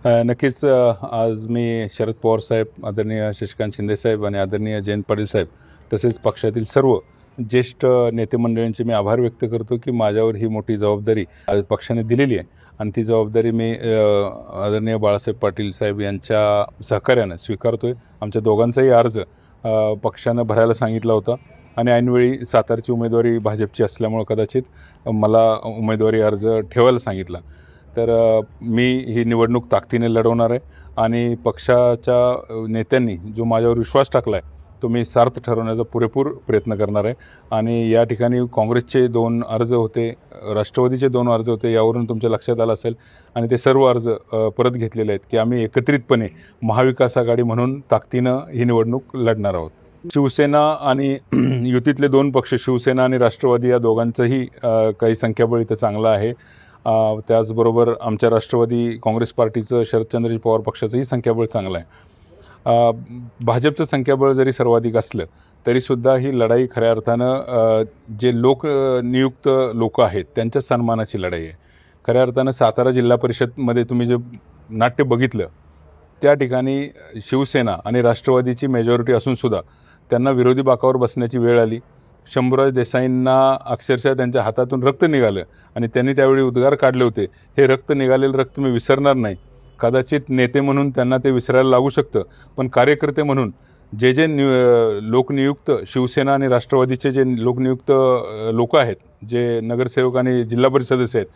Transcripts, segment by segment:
नक्कीच आज मी शरद पवार साहेब, आदरणीय शशिकांत शिंदे साहेब आणि आदरणीय जयंत पाटील साहेब तसेच पक्षातील सर्व ज्येष्ठ नेते मंडळींचे मी आभार व्यक्त करतो की माझ्यावर ही मोठी जबाबदारी आज पक्षाने दिलेली आहे आणि ती जबाबदारी मी आदरणीय बाळासाहेब पाटील साहेब यांच्या सहकार्याने स्वीकारतोय. आमच्या दोघांचाही अर्ज पक्षानं भरायला सांगितला होता आणि ऐनवेळी सातारची उमेदवारी भाजपची असल्यामुळे कदाचित मला उमेदवारी अर्ज ठेवायला सांगितला. तर मी ही निवडणूक ताकदीने लढवणार आहे आणि पक्षाच्या नेत्यांनी जो माझ्यावर विश्वास टाकला आहे तो मी सार्थ ठरवण्याचा पुरेपूर प्रयत्न करणार आहे. आणि या ठिकाणी काँग्रेसचे 2 अर्ज होते, राष्ट्रवादीचे 2 अर्ज होते, यावरून तुमच्या लक्षात आलं असेल आणि ते सर्व अर्ज परत घेतलेले आहेत की आम्ही एकत्रितपणे महाविकास आघाडी म्हणून ताकदीनं ही निवडणूक लढणार आहोत. शिवसेना आणि युतीतले 2 पक्ष शिवसेना आणि राष्ट्रवादी या दोघांचंही काही संख्याबळ इथं चांगलं आहे. त्याचबरोबर आमच्या राष्ट्रवादी काँग्रेस पार्टीचं शरदचंद्रजी पवार पक्षाचंही संख्याबळ चांगलं आहे. भाजपचं संख्याबळ जरी सर्वाधिक असलं तरीसुद्धा ही लढाई खऱ्या अर्थानं जे नियुक्त लोक आहेत त्यांच्या सन्मानाची लढाई आहे. खऱ्या अर्थानं सातारा जिल्हा परिषदमध्ये तुम्ही जे नाट्य बघितलं त्या ठिकाणी शिवसेना आणि राष्ट्रवादीची मेजॉरिटी असूनसुद्धा त्यांना विरोधी बाकावर बसण्याची वेळ आली. शंभूराज देसाईंना अक्षरशः त्यांच्या हातातून रक्त निघालं आणि त्यांनी त्यावेळी उद्गार काढले होते, हे रक्त निघालेलं रक्त मी विसरणार नाही. कदाचित नेते म्हणून त्यांना ते विसरायला लागू शकतं, पण कार्यकर्ते म्हणून जे लोकनियुक्त शिवसेना आणि राष्ट्रवादीचे जे लोकनियुक्त लोक आहेत, जे नगरसेवक आणि जिल्हा परिषद सदस्य आहेत,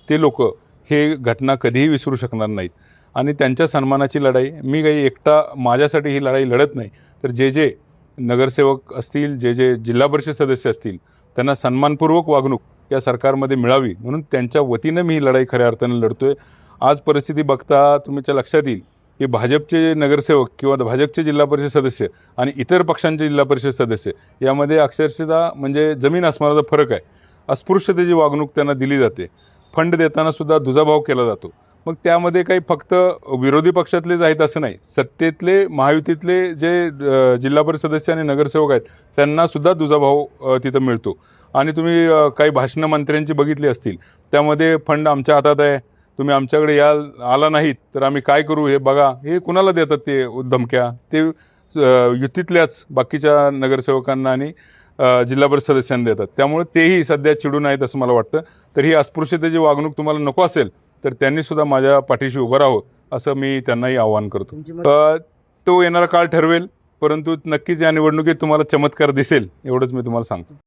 ते लोक हे घटना कधीही विसरू शकणार नाहीत आणि त्यांच्या सन्मानाची लढाई मी काही एकटा माझ्यासाठी ही लढाई लढत नाही, तर जे नगरसेवक असतील, जे जिल्हा परिषद सदस्य असतील त्यांना सन्मानपूर्वक वागणूक या सरकारमध्ये मिळावी म्हणून त्यांच्या वतीनं मी ही लढाई खऱ्या अर्थानं लढतोय. आज परिस्थिती बघता तुमच्या लक्षात येईल की भाजपचे नगरसेवक किंवा भाजपचे जिल्हा परिषद सदस्य आणि इतर पक्षांचे जिल्हा परिषद सदस्य यामध्ये अक्षरशः म्हणजे जमीन आसमानाचा फरक आहे. अस्पृश्यतेची वागणूक त्यांना दिली जाते. फंड देताना सुद्धा दुजाभाव केला जातो. मग त्यामध्ये काही फक्त विरोधी पक्षातलेच आहेत असं नाही, सत्तेतले महायुतीतले जे जिल्हा परिषद सदस्य आणि नगरसेवक आहेत त्यांना सुद्धा दुजाभाव तिथं मिळतो. आणि तुम्ही काही भाषणं मंत्र्यांची बघितली असतील, त्यामध्ये फंड आमच्या हातात आहे, तुम्ही आमच्याकडे आला नाहीत तर आम्ही काय करू हे बघा, हे कुणाला देतात ते धमक्या? ते युतीतल्याच बाकीच्या नगरसेवकांना आणि जिल्हा परिषद सदस्यांना देतात. त्यामुळे तेही सध्या चिडून आहेत असं मला वाटतं. तर ही अस्पृश्यतेची वागणूक तुम्हाला नको असेल तर त्यांनी सुद्धा माझ्या पाठीशी उभं राहावं असं मी त्यांनाही आवाहन करतो. तो येणारा काळ ठरवेल, परंतु नक्कीच या निवडणुकीत तुम्हाला चमत्कार दिसेल एवढंच मी तुम्हाला सांगतो.